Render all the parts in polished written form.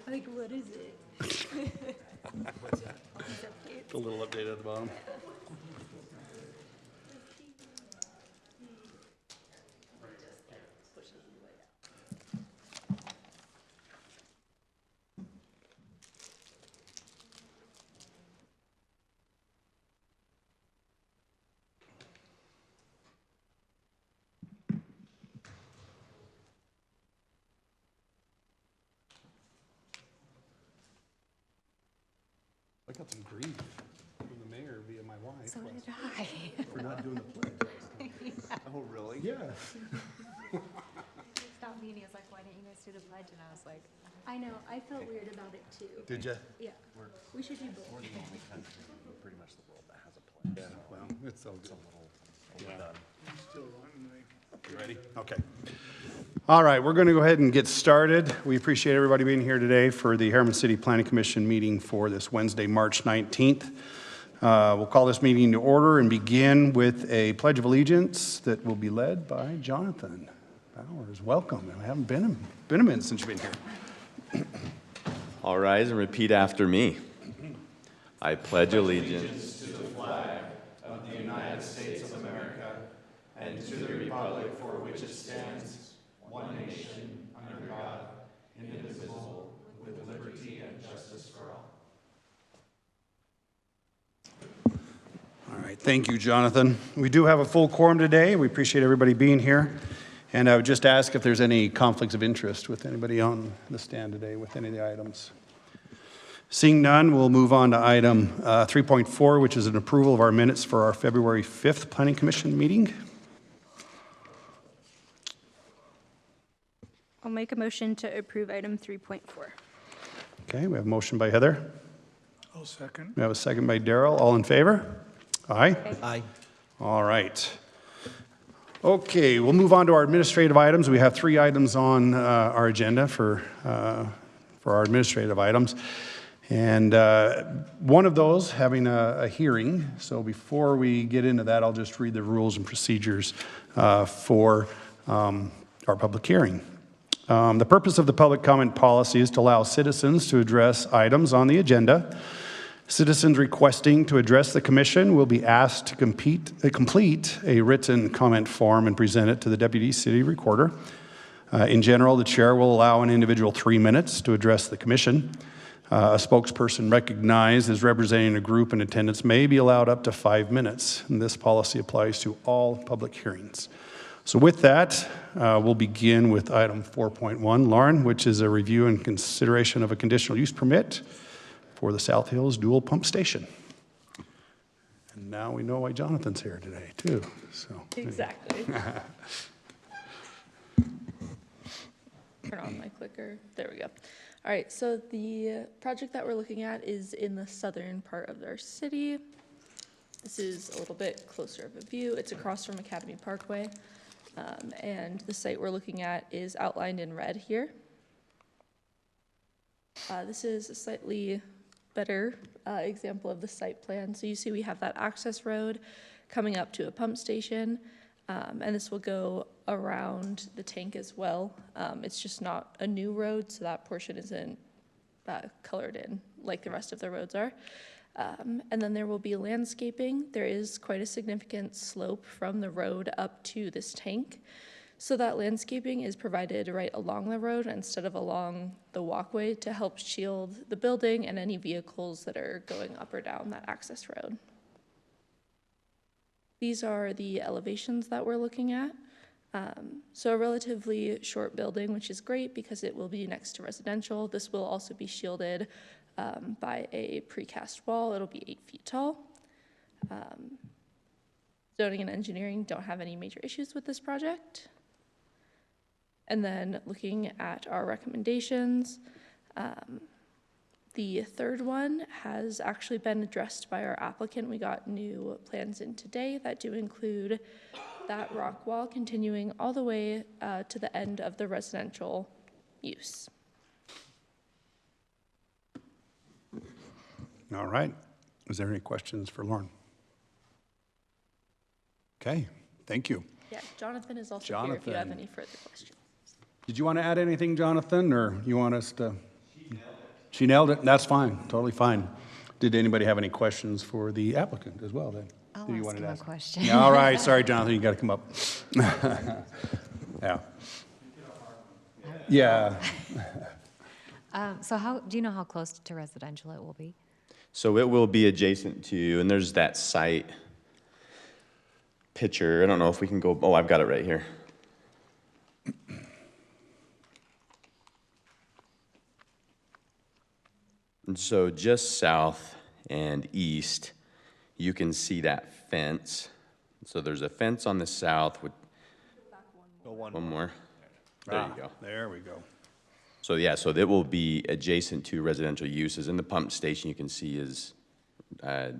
Like, what is it? What's that? A little update at the bottom. I got some grief from the mayor via my wife So did I. for not doing the pledge last time. Oh, really? Yeah. He stopped me and he was like, why didn't you guys do the pledge? And I was like, I know, I felt weird about it too. Did you? Yeah, we should do both. We're the only country in pretty much the world that has a pledge. Yeah, well, it's so good. Overdone. You ready? Okay. All right, we're going to go ahead and get started. We appreciate everybody being here today for the Harriman City Planning Commission meeting for this Wednesday, March 19th. We'll call this meeting to order and begin with a Pledge of Allegiance that will be led by Jonathan Bowers. Welcome. I haven't been a minute since you've been here. All rise and repeat after me. I pledge allegiance to the flag of the United States of America and to the republic for which it stands, one nation, under God, indivisible, with liberty and justice for all. All right, thank you, Jonathan. We do have a full quorum today. We appreciate everybody being here. And I would just ask if there's any conflicts of interest with anybody on the stand today with any of the items. Seeing none, we'll move on to item 3.4, which is an approval of our minutes for our February 5th Planning Commission meeting. I'll make a motion to approve item 3.4. Okay, we have a motion by Heather. I'll second. We have a second by Daryl. All in favor? Aye. Aye. All right. Okay, we'll move on to our administrative items. We have 3 items on our agenda for our administrative items. And one of those having a hearing. So before we get into that, I'll just read the rules and procedures for our public hearing. The purpose of the public comment policy is to allow citizens to address items on the agenda. Citizens requesting to address the commission will be asked to complete a written comment form and present it to the Deputy City Recorder. In general, the chair will allow an individual 3 minutes to address the commission. A spokesperson recognized as representing a group in attendance may be allowed up to 5 minutes, and this policy applies to all public hearings. So with that, we'll begin with item 4.1, Lauren, which is a review and consideration of a conditional use permit for the South Hills Dual Pump Station. And now we know why Jonathan's here today, too. So Exactly. Turn on my clicker. There we go. All right, so the project that we're looking at is in the southern part of our city. This is a little bit closer of a view. It's across from Academy Parkway. And the site we're looking at is outlined in red here. This is a slightly better example of the site plan. So you see we have that access road coming up to a pump station, and this will go around the tank as well. It's just not a new road, so that portion isn't colored in like the rest of the roads are. And then there will be landscaping. There is quite a significant slope from the road up to this tank. So that landscaping is provided right along the road instead of along the walkway to help shield the building and any vehicles that are going up or down that access road. These are the elevations that we're looking at. So a relatively short building, which is great because it will be next to residential. This will also be shielded by a precast wall. It'll be 8 feet tall. Zoning and engineering don't have any major issues with this project. And then looking at our recommendations, the third one has actually been addressed by our applicant. We got new plans in today that do include that rock wall continuing all the way to the end of the residential use. all right. Is there any questions for Lauren? Okay, thank you. Yeah, Jonathan is also here if you have any further questions. Did you want to add anything, Jonathan, or you want us to? She nailed it. That's fine, totally fine. Did anybody have any questions for the applicant as well then? I'll Did you ask want to him a ask? question. Yeah, all right, sorry, Jonathan, you got to come up. Yeah. Yeah, So do you know how close to residential it will be? So it will be adjacent to, and there's that site picture. I don't know if we can go, oh, I've got it right here. And so just south and east, you can see that fence. So there's a fence on the south with, one more. There you go. there we go. So yeah, so it will be adjacent to residential uses, and the pump station you can see is, I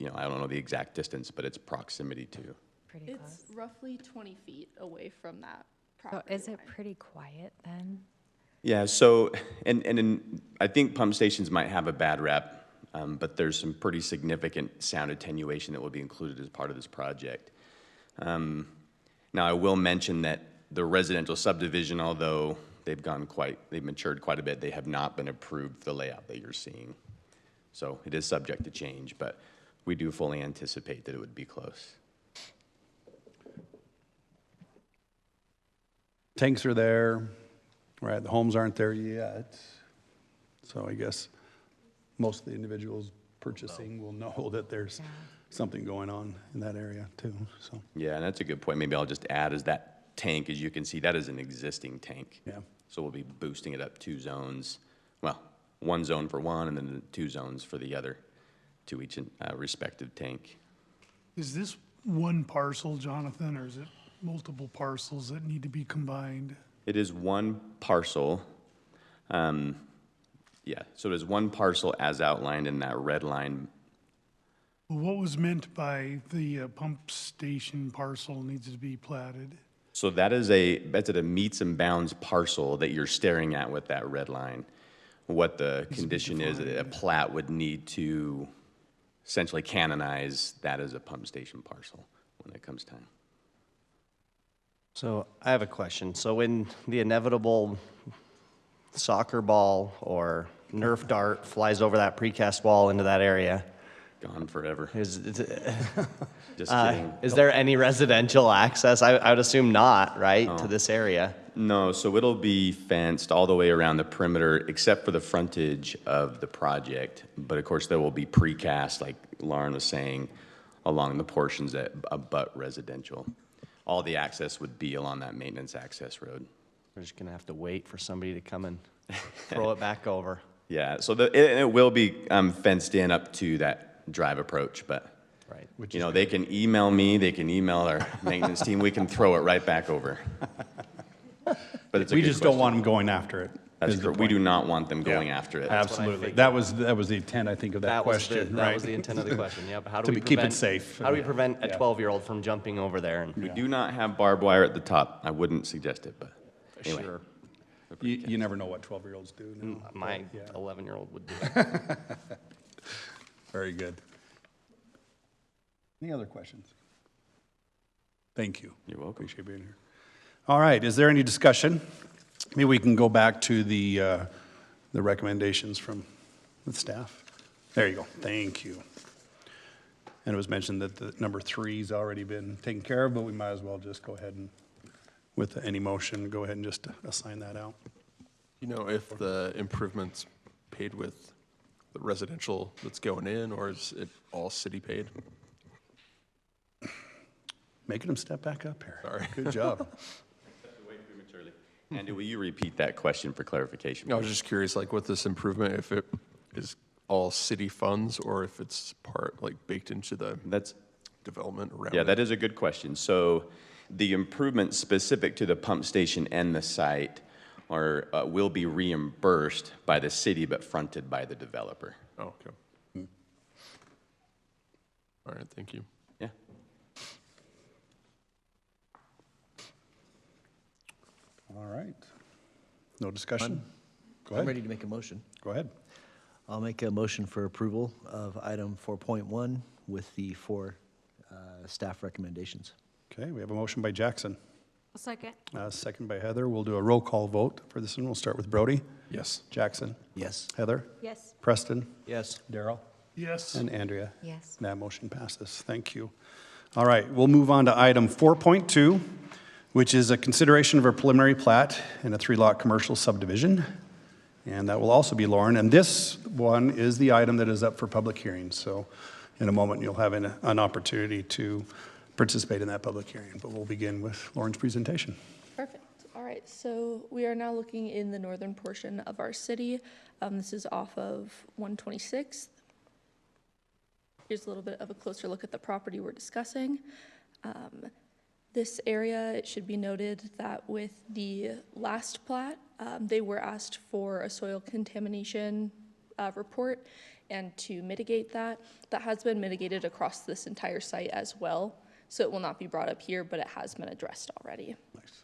don't know the exact distance, but it's proximity to. Pretty It's close. roughly 20 feet away from that So property is it line. pretty quiet then? Yeah, so, I think pump stations might have a bad rep, but there's some pretty significant sound attenuation that will be included as part of this project. Now, I will mention that the residential subdivision, although they've matured quite a bit, they have not been approved for the layout that you're seeing. So it is subject to change, but we do fully anticipate that it would be close. Tanks are there, right, the homes aren't there yet. So I guess most of the individuals purchasing will know that there's something going on in that area too, so, Yeah, and that's a good point. Maybe I'll just add is that tank, as you can see, that is an existing tank. yeah. So we'll be boosting it up 2 zones. Well, 1 zone for one and then 2 zones for the other to each respective tank. Is this one parcel, Jonathan, or is it multiple parcels that need to be combined? It is 1 parcel. Yeah, so it is 1 parcel as outlined in that red line. Well, what was meant by the pump station parcel needs to be platted? So that's at a meets and bounds parcel that you're staring at with that red line. What the condition is, a plat would need to essentially canonize that as a pump station parcel when it comes time. So I have a question. So when the inevitable soccer ball or Nerf dart flies over that precast wall into that area, Gone forever. is Just kidding. is there any residential access? I would assume not, right, to this area? No, so it'll be fenced all the way around the perimeter except for the frontage of the project. But of course, there will be precast, like Lauren was saying, along the portions that abut residential. All the access would be along that maintenance access road. We're just gonna have to wait for somebody to come and throw it back over. Yeah, so it will be fenced in up to that drive approach, but Right. they can email me, they can email our maintenance team, we can throw it right back over. But it's a We good just don't question. want them going after it. That's is the correct. We point. do not want them going after it. Absolutely. figured. That was the intent, I think, of that That was question, that right? was the intent of the question, yeah, but how To do we keep it prevent? safe. How do we prevent a Yeah. 12-year-old from jumping over there and? We do not have barbed wire at the top. I wouldn't suggest it, but anyway. Sure, You never know what 12-year-olds do. no. my Yeah. 11-year-old would do it. Very good. Any other questions? Thank you. You're welcome. Appreciate being here. All right, is there any discussion? Maybe we can go back to the recommendations from the staff. There you go, thank you. And it was mentioned that the number 3's already been taken care of, but we might as well just go ahead and, with any motion, go ahead and just assign that out. You know, if the improvement's paid with the residential that's going in, or is it all city paid? Making them step back up here. Sorry. Good job. Andy, will you repeat that question for clarification? I was just curious, like with this improvement, if it is all city funds or if it's part, like baked into the That's, development around yeah, it? that is a good question. So the improvements specific to the pump station and the site will be reimbursed by the city, but fronted by the developer. Oh, okay. All right, thank you. Yeah. All right. No discussion? Go I'm ahead. ready to make a motion. Go ahead. I'll make a motion for approval of item 4.1 with the 4 staff recommendations. Okay, we have a motion by Jackson. A second. Second by Heather. We'll do a roll call vote for this one. We'll start with Brody. Yes. Jackson. Yes. Heather. Yes. Preston. Yes. Daryl. Yes. And Andrea. Yes. That motion passes. Thank you. All right, we'll move on to item 4.2, which is a consideration of a preliminary plat in a 3-lot commercial subdivision. And that will also be Lauren. And this one is the item that is up for public hearing. So in a moment, you'll have an opportunity to participate in that public hearing. But we'll begin with Lauren's presentation. Perfect. All right, so we are now looking in the northern portion of our city. This is off of 126th. Here's a little bit of a closer look at the property we're discussing. This area, it should be noted that with the last plat, they were asked for a soil contamination report, and to mitigate that, that has been mitigated across this entire site as well. So it will not be brought up here, but it has been addressed already. Nice.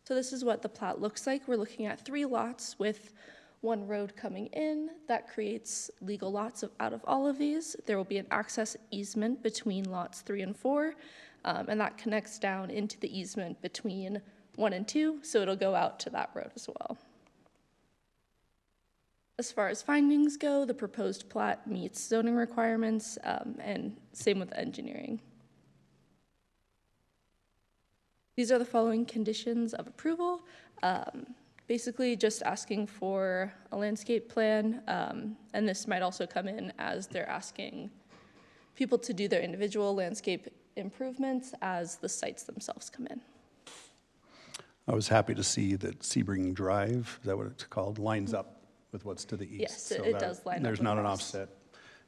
So this is what the plat looks like. We're looking at 3 lots with 1 road coming in. That creates legal lots out of all of these. There will be an access easement between lots 3 and 4, and that connects down into the easement between 1 and 2, so it'll go out to that road as well. As far as findings go, the proposed plat meets zoning requirements, and same with engineering. These are the following conditions of approval. Basically just asking for a landscape plan, and this might also come in as they're asking people to do their individual landscape improvements as the sites themselves come in. I was happy to see that Sebring Drive, is that what it's called, lines up with what's to the east. Yes, So it that does line up There's not an across. offset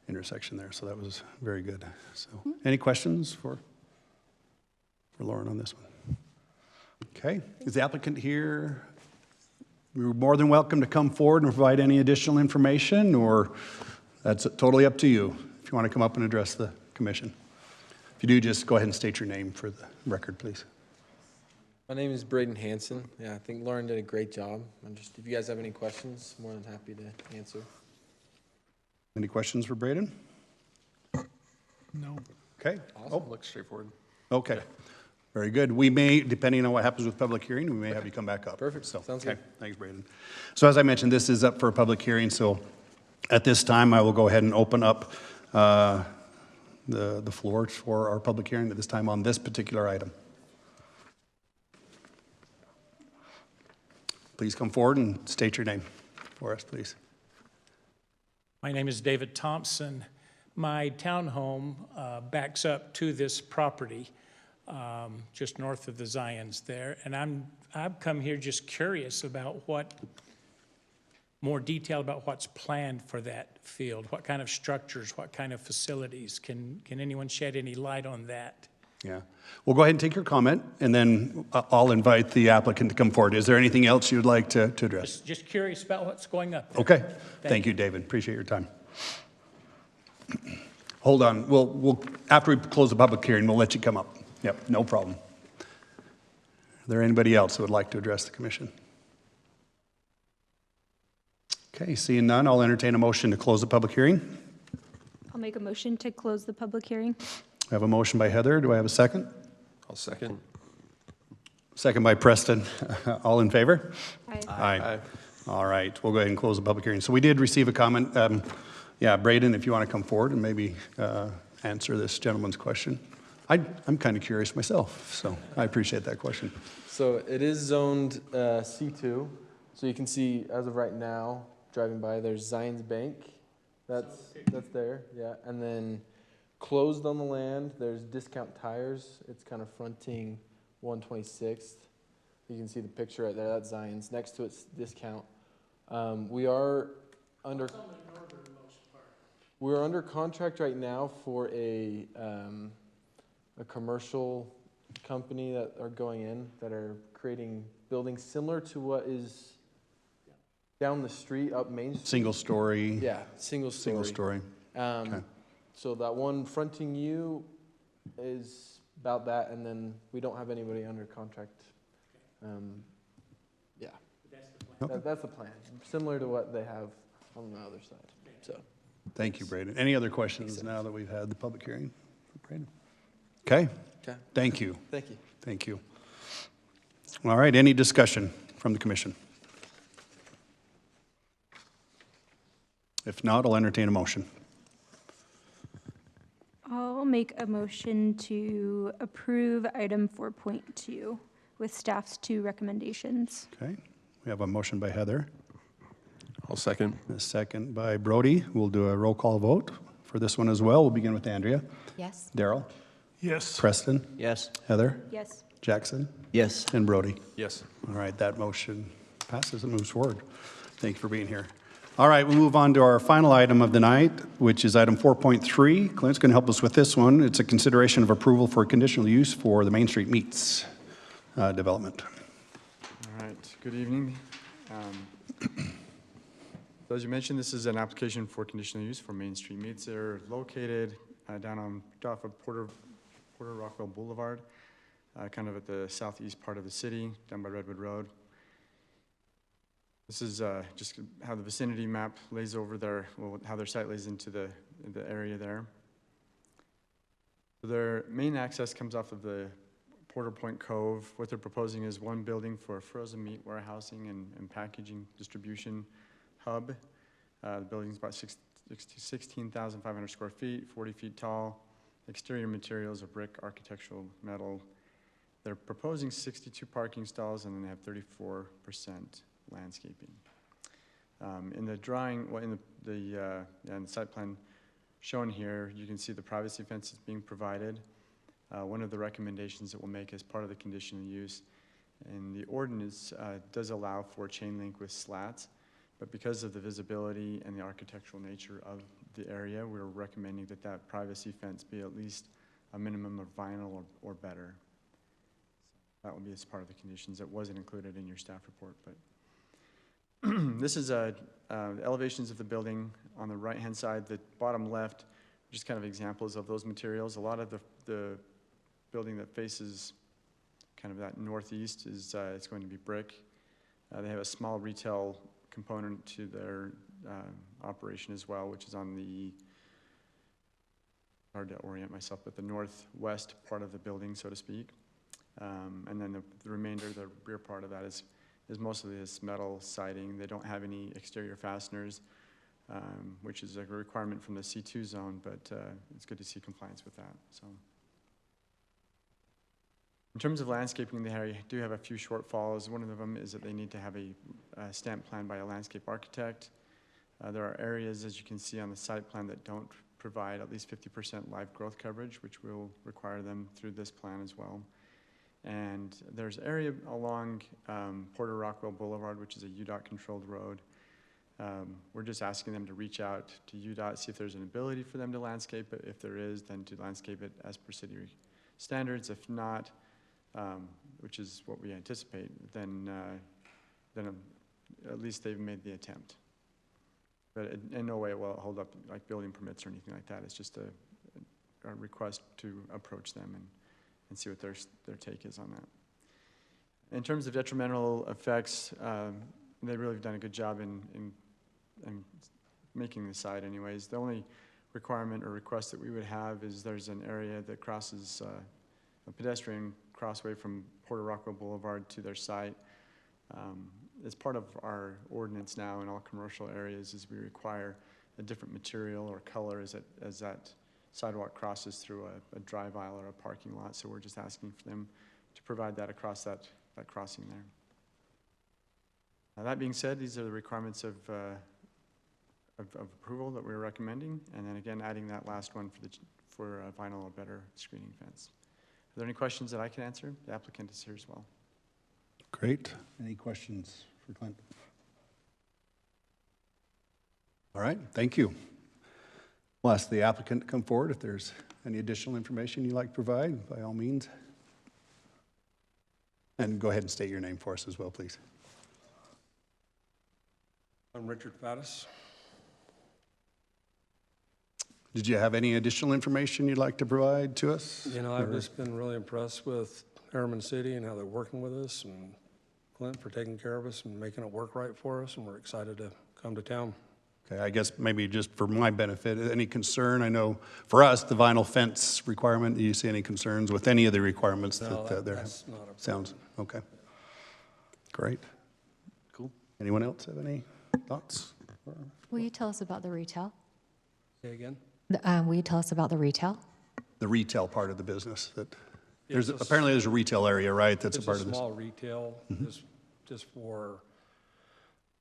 intersection there, so that was very good. So, any questions for Lauren on this one? Okay, is the applicant here? You're more than welcome to come forward and provide any additional information, or that's totally up to you if you want to come up and address the commission. If you do, just go ahead and state your name for the record, please. My name is Braden Hansen. Yeah, I think Lauren did a great job. If you guys have any questions, more than happy to answer. Any questions for Braden? No. Okay. Awesome. Looks straightforward. Okay. Very good. We may, depending on what happens with public hearing, we may have you come back up. Perfect. So, Sounds okay. good. Thanks, Braden. So as I mentioned, this is up for a public hearing. So at this time, I will go ahead and open up the floor for our public hearing at this time on this particular item. Please come forward and state your name for us, please. My name is David Thompson. My townhome backs up to this property, just north of the Zions there. And I've come here just curious about more detail about what's planned for that field. What kind of structures, what kind of facilities? Can anyone shed any light on that? Yeah. We'll go ahead and take your comment, and then I'll invite the applicant to come forward. Is there anything else you'd like to address? Just curious about what's going up there. Okay. Thank you, David. Appreciate your time. Hold on. We'll after we close the public hearing, we'll let you come up. Yep, no problem. Is there anybody else who would like to address the commission? Okay, seeing none, I'll entertain a motion to close the public hearing. I'll make a motion to close the public hearing. I have a motion by Heather. Do I have a second? I'll second. Second by Preston. All in favor? Aye. Aye. All right, we'll go ahead and close the public hearing. So we did receive a comment. Yeah, Braden, if you want to come forward and maybe answer this gentleman's question. I'm kind of curious myself, so I appreciate that question. So it is zoned C2. So you can see, as of right now, driving by, there's Zions Bank. That's there, yeah. And then closed on the land, there's Discount Tires. It's kind of fronting 126th. You can see the picture right there. That's Zions. Next to it's Discount. We are under contract right now for a commercial company that are going in that are creating buildings similar to what is down the street up Main Street. Single story. Yeah, single story. Single story. Okay. So that one fronting you is about that, and then we don't have anybody under contract. Yeah, that's the plan. Similar to what they have on the other side. So. Thank you, Braden. Any other questions now that we've had the public hearing? Braden? Okay. Okay. Thank you. Thank you. Thank you. All right, any discussion from the commission? If not, I'll entertain a motion. I'll make a motion to approve item 4.2 with staff's 2 recommendations. Okay, we have a motion by Heather, I'll second. a second by Brody. We'll do a roll call vote for this one as well. We'll begin with Andrea. Yes. Daryl, Yes. Preston, Yes. Heather, Yes. Jackson, Yes. and Brody. Yes. All right, that motion passes and moves forward. Thank you for being here. All right, we'll move on to our final item of the night, which is item 4.3. Clint's going to help us with this one. It's a consideration of approval for conditional use for the Main Street Meats development. All right, good evening. So as you mentioned, this is an application for conditional use for Main Street Meats. They're located down off of Porter Rockwell Boulevard, kind of at the southeast part of the city, down by Redwood Road. This is just how the vicinity map lays over there, well, how their site lays into the area there. So their main access comes off of the Porter Point Cove. What they're proposing is one building for a frozen meat warehousing and packaging distribution hub. The building's about 16,500 square feet, 40 feet tall. Exterior materials are brick, architectural metal. They're proposing 62 parking stalls, and then they have 34% landscaping. In the drawing, well, in the site plan shown here, you can see the privacy fence is being provided. One of the recommendations that we'll make as part of the conditional use, and the ordinance does allow for chain link with slats, but because of the visibility and the architectural nature of the area, we're recommending that that privacy fence be at least a minimum of vinyl or better. That will be as part of the conditions. That wasn't included in your staff report, but this is the elevations of the building on the right-hand side. The bottom left, just kind of examples of those materials. A lot of the building that faces kind of that northeast is it's going to be brick. They have a small retail component to their operation as well, which is on the, hard to orient myself, but the northwest part of the building, so to speak. And then the remainder, the rear part of that is mostly this metal siding. They don't have any exterior fasteners, which is a requirement from the C2 zone, but it's good to see compliance with that. So, in terms of landscaping, they do have a few shortfalls. One of them is that they need to have a stamp plan by a landscape architect. There are areas, as you can see on the site plan, that don't provide at least 50% live growth coverage, which will require them through this plan as well. And there's area along Porter Rockwell Boulevard, which is a UDOT-controlled road. We're just asking them to reach out to UDOT, see if there's an ability for them to landscape it. If there is, then to landscape it as per city standards. If not, which is what we anticipate, then at least they've made the attempt. But in no way will it hold up like building permits or anything like that. It's just a request to approach them and see what their take is on that. In terms of detrimental effects, they really have done a good job in making the site anyways. The only requirement or request that we would have is there's an area that crosses a pedestrian crossway from Porter Rockwell Boulevard to their site. As part of our ordinance now in all commercial areas is we require a different material or color as that sidewalk crosses through a drive aisle or a parking lot. So we're just asking for them to provide that across that crossing there. That being said, these are the requirements of approval that we're recommending, and then again adding that last one for a vinyl or better screening fence. Are there any questions that I can answer? The applicant is here as well. Great. Any questions for Clint? All right, thank you. We'll ask the applicant to come forward if there's any additional information you'd like to provide, by all means. And go ahead and state your name for us as well, please. I'm Richard Faddis. Did you have any additional information you'd like to provide to us? You know, I've just been really impressed with Harriman City and how they're working with us, and Clint for taking care of us and making it work right for us, and we're excited to come to town. Okay, I guess maybe just for my benefit, any concern? I know for us, the vinyl fence requirement, do you see any concerns with any of the requirements No, that there? that's not a problem. Sounds, okay. Great. Cool. Anyone else have any thoughts? Will you tell us about the retail? Say again? Will you tell us about the retail? The retail part of the business that, It's apparently there's a retail area, right, that's a It's part a of this? small retail, just for,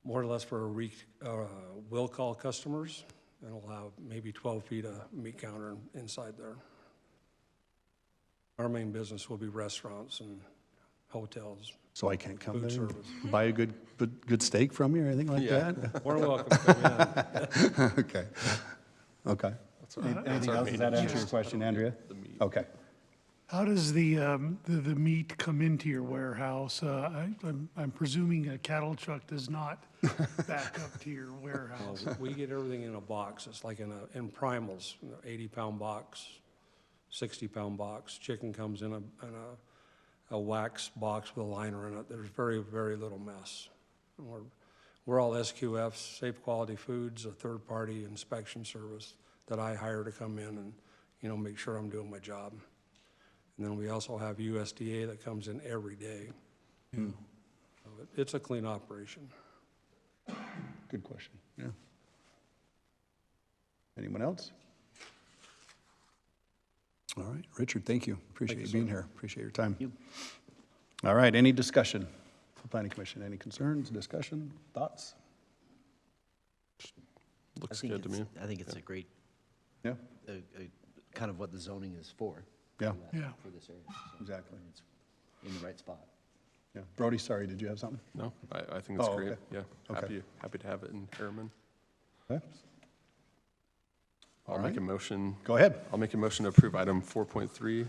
more or less for will call customers, and it'll have maybe 12 feet of meat counter inside there. Our main business will be restaurants and hotels. So I can't come Food there and service. buy a good steak from you or anything like Yeah. that? More than welcome to come in. Okay. Okay. Anything our else? Does that main answer your question, Andrea? Okay. How does the meat come into your warehouse? I'm presuming a cattle truck does not back up to your warehouse. We get everything in a box. It's like in primals, 80-pound box, 60-pound box. Chicken comes in a wax box with a liner in it. There's very, very little mess. And we're all SQFs, Safe Quality Foods, a third-party inspection service that I hire to come in and, make sure I'm doing my job. And then we also have USDA that comes in every day. So it's a clean operation. Good question, yeah. Anyone else? All right, Richard, thank you. Appreciate you being here. Appreciate your time. All right, any discussion for Planning Commission? Any concerns, discussion, thoughts? Looks good to me. I think it's a great, Yeah, kind of what the zoning is for. yeah, Yeah. For this area. So exactly. It's in the right spot. Yeah. Brody, sorry, did you have something? No, I think it's Oh, great. okay. Yeah, Okay. happy to have it in Harriman. Okay. I'll All make right. a motion. Go ahead. I'll make a motion to approve item 4.3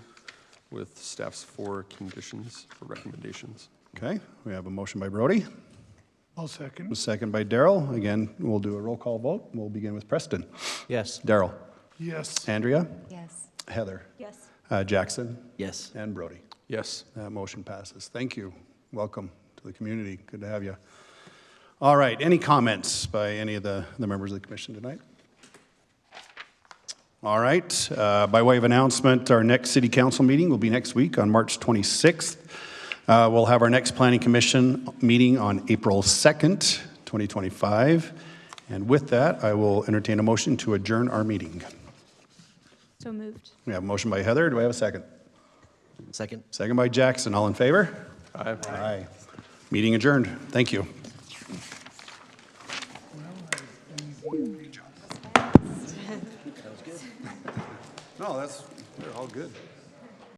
with staff's 4 conditions or recommendations. Okay, we have a motion by Brody, I'll a second. second by Daryl. Again, we'll do a roll call vote. We'll begin with Preston. Yes. Daryl. Yes. Andrea. Yes. Heather. Yes. Jackson. Yes. And Brody. Yes. That motion passes. Thank you. Welcome to the community. Good to have you. All right, any comments by any of the members of the commission tonight? All right, by way of announcement, our next city council meeting will be next week on March 26th. We'll have our next planning commission meeting on April 2nd, 2025. And with that, I will entertain a motion to adjourn our meeting. So moved. We have a motion by Heather. Do I have a second? Second. Second by Jackson. All in favor? Aye. Aye. Meeting adjourned. Thank you. No, they're all good.